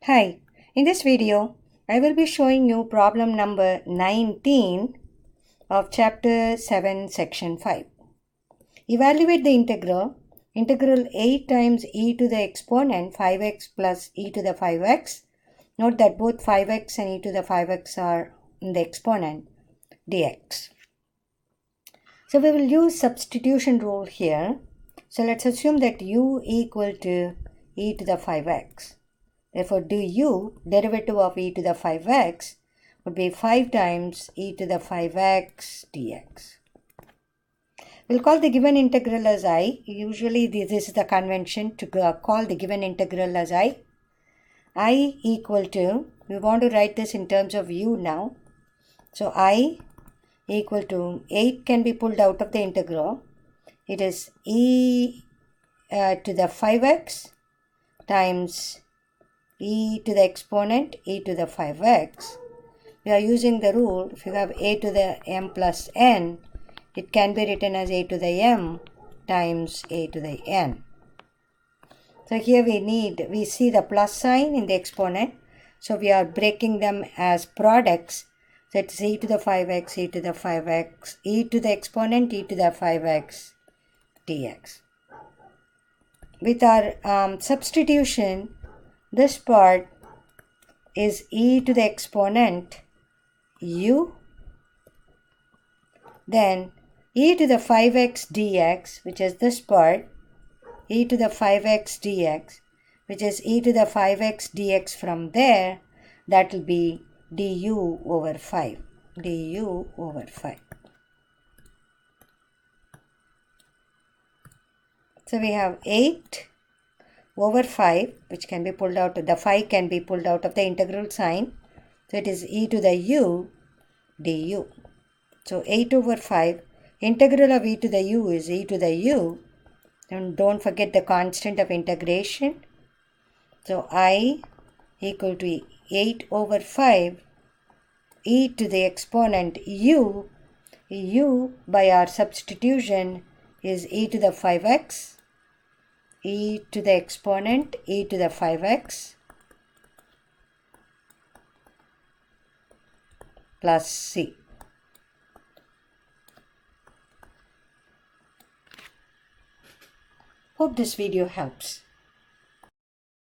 Hi, in this video, I will be showing you problem number 19 of chapter 7, section 5. Evaluate the integral 8 times e to the exponent 5x plus e to the 5x. Note that both 5x and e to the 5x are in the exponent dx. So we will use substitution rule here. So let's assume that u equal to e to the 5x. Therefore, derivative of e to the 5x, would be 5 times e to the 5x dx. We'll call the given integral as I. Usually this is the convention to call the given integral as I. I equal to, we want to write this in terms of u now. So I equal to 8 can be pulled out of the integral. It is e to the 5x times e to the exponent e to the 5x. We are using the rule, if you have a to the m plus n, it can be written as a to the m times a to the n. So here we see the plus sign in the exponent. So we are breaking them as products. So it's e to the 5x, e to the 5x, e to the exponent e to the 5x dx. With our substitution, this part is e to the exponent u, then e to the 5x dx, which is this part, e to the 5x dx, which is e to the 5x dx from there, that will be du over 5, du over 5. So we have 8 over 5, which can be pulled out, the 5 can be pulled out of the integral sign. So it is e to the u du. So 8 over 5, integral of e to the u is e to the u. And don't forget the constant of integration. So I equal to 8 over 5 e to the exponent u. U by our substitution is e to the 5x. E to the exponent e to the 5x plus c. Hope this video helps.